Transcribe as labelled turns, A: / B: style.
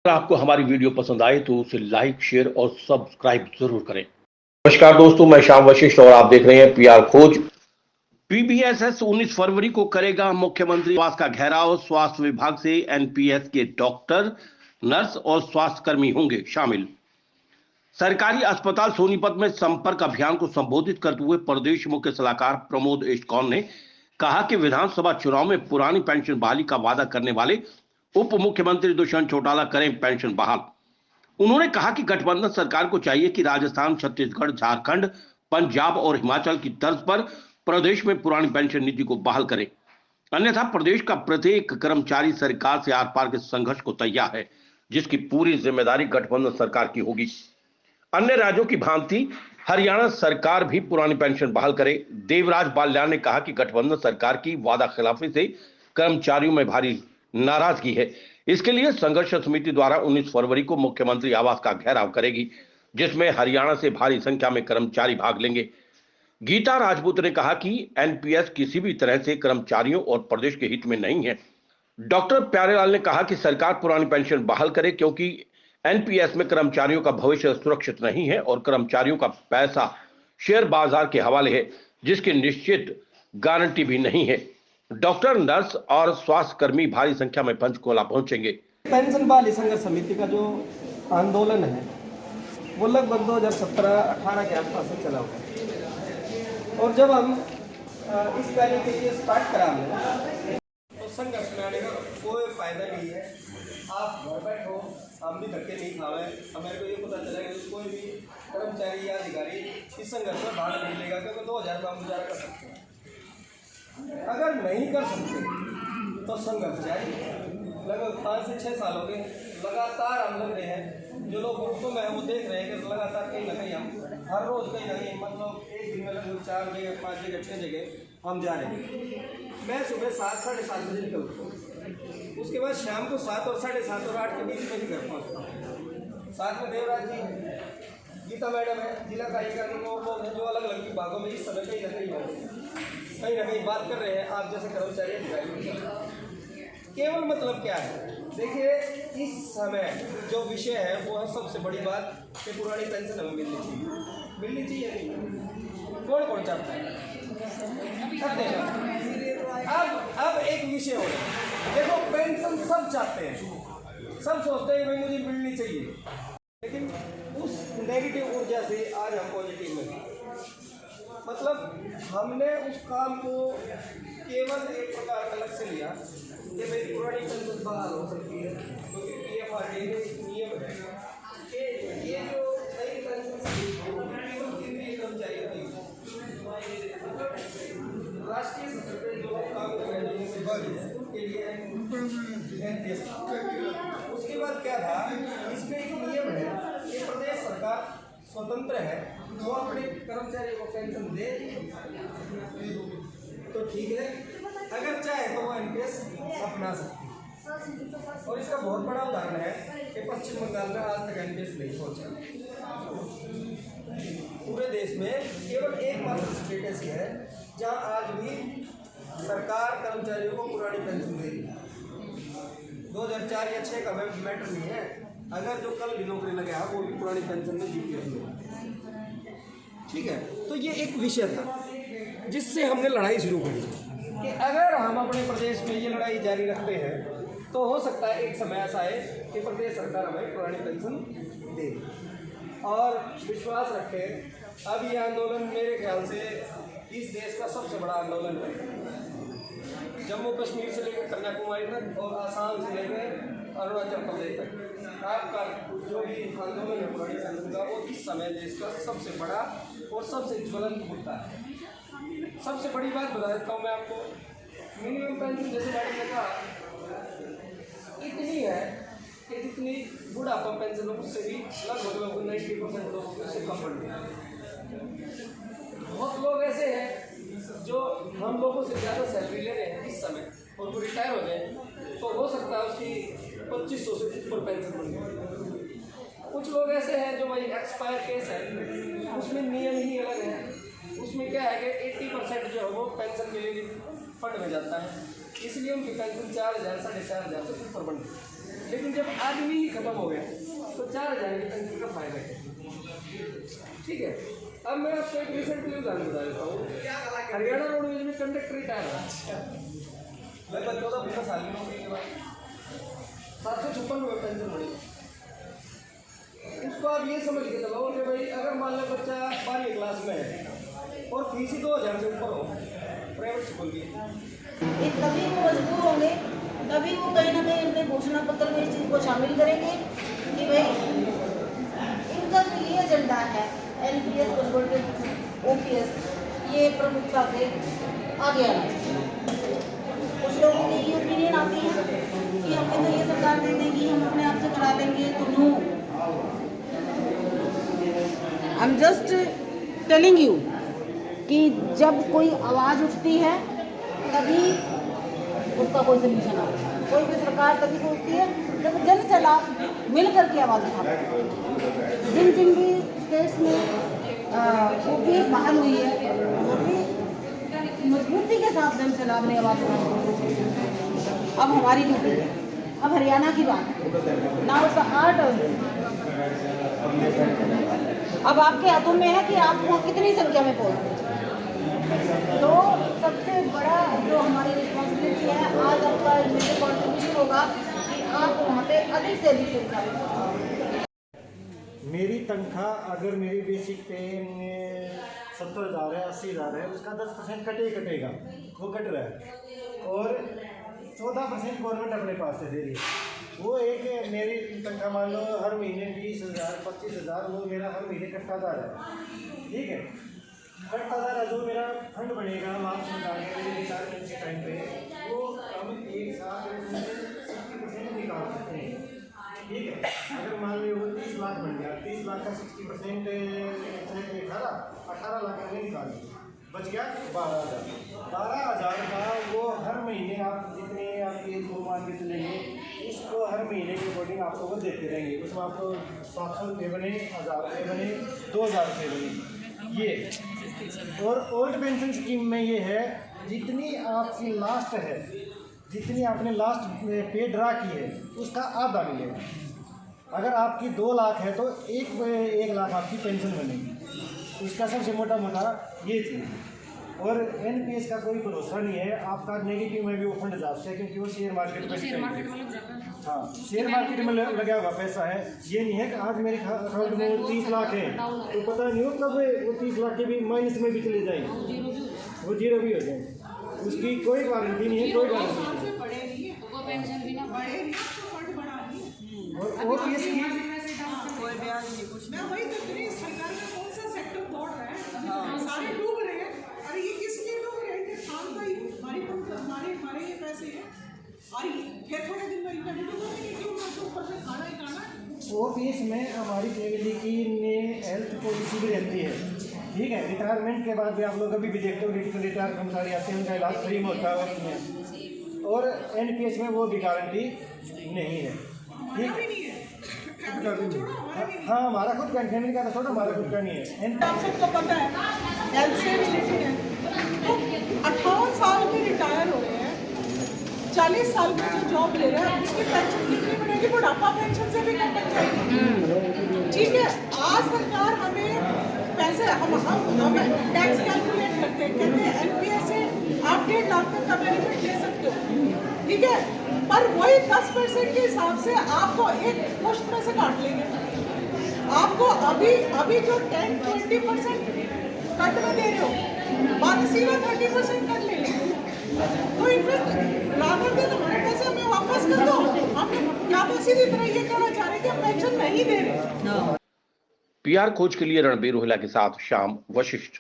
A: अगर आपको हमारी वीडियो पसंद आए तो उसे लाइक, शेयर और सब्सक्राइब जरूर करें। नमस्कार दोस्तों, मैं श्याम वशिष्ठ और आप देख रहे हैं पीआर खोज। पीबीएसएस 19 फरवरी को करेगा मुख्यमंत्री आवास का घेराव। स्वास्थ्य विभाग से एनपीएस के डॉक्टर, नर्स और स्वास्थ्यकर्मी होंगे शामिल। सरकारी अस्पताल सोनीपत में संपर्क अभियान को संबोधित करते हुए प्रदेश मुख्य सलाहकार प्रमोद एस्कॉन ने कहा कि विधानसभा चुनाव में पुरानी पेंशन बहाली का वादा करने वाले उप मुख्यमंत्री दुष्यंत चौटाला करें पेंशन बहाल। उन्होंने कहा कि गठबंधन सरकार को चाहिए कि राजस्थान, छत्तीसगढ़, झारखंड, पंजाब और हिमाचल की तर्ज पर प्रदेश में पुरानी पेंशन नीति को बहाल करे, अन्यथा प्रदेश का प्रत्येक कर्मचारी सरकार से आर पार के संघर्ष को तैयार है, जिसकी पूरी जिम्मेदारी गठबंधन सरकार की होगी। अन्य राज्यों की भांति हरियाणा सरकार भी पुरानी पेंशन बहाल करे। देवराज बाल्यान ने कहा कि गठबंधन सरकार की वादा खिलाफी से कर्मचारियों में भारी नाराजगी है। इसके लिए संघर्ष समिति द्वारा 19 फरवरी को मुख्यमंत्री आवास का घेराव करेगी, जिसमें हरियाणा से भारी संख्या में कर्मचारी भाग लेंगे। गीता राजपूत ने कहा कि एनपीएस किसी भी तरह से कर्मचारियों और प्रदेश के हित में नहीं है। डॉक्टर प्यारेलाल ने कहा कि सरकार पुरानी पेंशन बहाल करे, क्योंकि एनपीएस में कर्मचारियों का भविष्य सुरक्षित नहीं है और कर्मचारियों का पैसा शेयर बाजार के हवाले है, जिसकी निश्चित गारंटी भी नहीं है। डॉक्टर, नर्स और स्वास्थ्य कर्मी भारी संख्या में पंचकुला पहुंचेंगे।
B: पेंशन बहाली संघर्ष समिति का जो आंदोलन है वो लगभग 2017-18 के आसपास से चला हुआ है, और जब हम इस कार्य के लिए स्टार्ट करा हमने तो संघर्ष में आने का कोई फायदा नहीं है। आप घर बैठो, हम भी धक्के नहीं खावे। हमें को ये पता चला कि कोई भी कर्मचारी या अधिकारी इस संघर्ष में भाग नहीं लेगा, क्योंकि 2000 का गुजारा कर सकते हैं। अगर नहीं कर सकते तो संघर्ष जारी। लगभग 5 से 6 साल हो गए लगातार हम लग रहे हैं। जो लोग ग्रुपों में वो देख रहे हैं कि लगातार कहीं ना कहीं हम हर रोज कहीं ना कहीं, मतलब एक दिन में लगभग 4 जगह, 5 जगह, 6 जगह हम जा रहे हैं। मैं सुबह 7, साढ़े 7 बजे निकलता हूँ, उसके बाद शाम को 7 और 7:30 और 8 के बीच में ही घर पहुँचता हूँ। साथ में देवराज जी, गीता मैडम है, जिला कार्यक्रम और लोग हैं जो अलग अलग विभागों में इस समय कहीं ना कहीं बात कर रहे हैं। आप जैसे कर्मचारी अधिकारी केवल मतलब क्या है, देखिए इस समय जो विषय है वो है सबसे बड़ी बात कि पुरानी पेंशन हमें मिलनी चाहिए नहीं। कौन कौन चाहता है? अब एक विषय हो रहा है, देखो पेंशन सब चाहते हैं, सब सोचते हैं भाई मुझे मिलनी चाहिए, लेकिन उस नेगेटिव ऊर्जा से आज हम पॉजिटिव में, मतलब हमने उस काम को केवल एक प्रकार का लक्ष्य लिया कि भाई पुरानी पेंशन बहाल हो सकती है, क्योंकि पीएफआरडी में नियम है कि ये जो नई पेंशन केंद्रीय कर्मचारी होती है, राष्ट्रीय स्तर पर जो काम कर रहे हैं उनके लिए। उसके बाद क्या था, इसमें एक नियम है कि प्रदेश सरकार स्वतंत्र है, वो अपने कर्मचारियों को पेंशन दे तो ठीक है, अगर चाहे तो वो एनपीएस अपना सकती है। और इसका बहुत बड़ा उदाहरण है कि पश्चिम बंगाल में आज तक एनपीएस नहीं पहुंचा। पूरे देश में केवल एकमात्र स्टेट ऐसी है जहां आज भी सरकार कर्मचारियों को पुरानी पेंशन दे रही है। 2004 या 6 का मैटर नहीं है, अगर जो कल भी नौकरी लगे है वो भी पुरानी पेंशन में जीपीएफ में, ठीक है। तो ये एक विषय था जिससे हमने लड़ाई शुरू करी कि अगर हम अपने प्रदेश में ये लड़ाई जारी रखते हैं तो हो सकता है एक समय ऐसा है कि प्रदेश सरकार हमें पुरानी पेंशन दे। और विश्वास रखें, अब ये आंदोलन मेरे ख्याल से इस देश का सबसे बड़ा आंदोलन है। जम्मू कश्मीर से लेकर कन्याकुमारी तक और आसाम से लेकर अरुणाचल प्रदेश तक आपका जो भी आंदोलन है पुरानी पेंशन का, वो इस समय देश का सबसे बड़ा और सबसे ज्वलंत मुद्दा है। सबसे बड़ी बात बता देता हूँ मैं आपको, मिनिमम पेंशन जैसे मैडम ने कहा इतनी है कि जितनी बुढ़ापा पेंशन हो उससे भी लगभग 90% लोग उससे कम बढ़ गए। बहुत लोग ऐसे हैं जो हम लोगों से ज़्यादा सैलरी ले रहे हैं इस समय, और वो रिटायर हो जाए तो हो सकता है उसकी 2500 से ऊपर पेंशन बन जाए। कुछ लोग ऐसे हैं जो भाई एक्सपायर केस है, उसमें नियम ही अलग है। उसमें क्या है कि 80% जो है वो पेंशन के लिए फंड में जाता है, इसलिए उनकी पेंशन 4000 से 4500 से ऊपर बन गई। लेकिन जब आदमी ही खत्म हो गया तो 4,000 की पेंशन का फायदा क्या? ठीक है। अब मैं आपको एक रिसेंटली उदाहरण बता देता हूँ। हरियाणा रोडवेज में कंडक्टर रिटायर हुआ लगभग 14-15 साल की नौकरी के बाद 756 रुपये पेंशन मिली। उसको आप ये समझ के चलाओ कि भाई अगर मान लो बच्चा 12वीं क्लास में है और फीस ही 2,000 से ऊपर हो प्राइवेट स्कूल की,
C: तभी वो मजबूर होंगे, तभी वो कहीं ना कहीं अपने घोषणा पत्र में इस चीज़ को शामिल करेंगे कि भाई इनका जो ये एजेंडा है NPS कन्वर्टेड OPS, ये प्रमुखता से आगे आना चाहिए। कुछ लोगों की ये ओपिनियन आती है कि हमें तो ये सरकार दे देगी, हम अपने आप से करा लेंगे, तो no, I am just telling you कि जब कोई आवाज़ उठती है तभी उसका कोई सोल्यूशन आता है। कोई भी सरकार तभी सोचती है जब जन से लाभ मिल करके आवाज़ उठाती है। जिन जिन भी स्टेट्स में OPS बहाल हुई है वो भी मजबूती के साथ जन से लाभ ने आवाज़ उठाई। अब हमारी ड्यूटी है, अब हरियाणा की बात है, नाउ इट्स आर्ट। अब आपके हाथों में है कि आप वहाँ कितनी संख्या में पहुँचते हैं। तो सबसे बड़ा जो हमारी रिस्पॉन्सिबिलिटी है आज आपका मेजर कॉन्ट्रीब्यूशन होगा कि आप वहाँ पे अधिक से अधिक संख्या में पहुँचें।
D: मेरी तनख्वाह अगर मेरी बेसिक पे 70,000 है, 80,000 है, उसका 10% कटेगा, वो कट रहा है, और 14% गवर्नमेंट अपने पास से दे रही है। वो एक मेरी तनख्वाह मान लो हर महीने 20,000 25,000 वो मेरा हर महीने कटता जा रहा है। ठीक है, कटता जा रहा है, जो मेरा फंड बनेगा मार्च में डालेंगे मेरे रिटायरमेंट के टाइम पे, वो हम एक साथ 60% निकाल सकते हैं। ठीक है, अगर मान लो वो 30 लाख बन गया, 30 लाख का 60% 18 लाख में निकाल दिया, बच गया 12,000। 12,000 का वो हर महीने आप जितने आपके जो मान के चलेंगे इसको हर महीने के अकॉर्डिंग आपको वो देते रहेंगे। उसमें आपको 700 रुपये बने, 1,000 रुपये बने, 2,000 रुपये बने। ये और ओल्ड पेंशन स्कीम में ये है जितनी आपकी लास्ट है, जितनी आपने लास्ट पे ड्रा की है उसका आधा मिलेगा। अगर आपकी 2 लाख है तो 1 लाख आपकी पेंशन बनेगी। इसका सबसे मोटा ये चीज़। और NPS का कोई भरोसा नहीं है, आपका नेगेटिव में भी वो फंड जा सकता है क्योंकि वो शेयर मार्केट में हाँ शेयर मार्केट में लगा हुआ पैसा है। ये नहीं है कि आज मेरे अकाउंट में 30 लाख है तो पता नहीं हो कब वो 30 लाख के भी माइनस में भी चले जाएंगे, वो जीरो भी हो जाएंगे, उसकी कोई गारंटी नहीं है, कोई गारंटी नहीं। और OPS की
E: मैं वही तो कह रही हूँ, सरकार का कौन सा सेक्टर दौड़ रहा है, सारे डूब रहे हैं। अरे ये किस लिए डूब रहे हैं? खान का ही हमारे ये पैसे हैं और फिर थोड़े दिन में इनका डूब रहे हैं, क्यों ना ऊपर से खाना ही खाना।
D: OPS में हमारी फैमिली की हेल्थ पॉलिसी भी रहती है। ठीक है, रिटायरमेंट के बाद भी आप लोग अभी भी देखते हो रिटायर कर्मचारी आते हैं, उनका इलाज फ्री में होता है और NPS में वो भी गारंटी नहीं है। ठीक है, हाँ हमारा खुद का फैमिली का छोटा, हमारा खुद का नहीं है।
E: आप सबको पता है हेल्थ से रिलेटेड है। तो 58 साल में रिटायर हो गए हैं, 40 साल में जो जॉब ले रहे हैं उसकी पेंशन कितनी बनेगी? बुढ़ापा पेंशन से भी कम बन जाएगी। ठीक है, आज सरकार हमें पैसे हम टैक्स कैलकुलेट करते हैं, कहते हैं NPS से आप 1.5 लाख तक का बेनिफिट ले सकते हो। ठीक है, पर वही 10% के हिसाब से आपको एक मुश्त में से काट लेंगे। आपको अभी जो 10-20% कट में दे रहे हो, बाकी सीधा 30% कट लेंगे। तो इनफैक्ट रादर देन हमारे पैसे हमें वापस कर दो। हम या तो सीधी तरह ये कहना चाह रहे हैं कि हम पेंशन नहीं दे रहे।
A: PR खोज के लिए रणबीर रोहिला के साथ श्याम वशिष्ठ।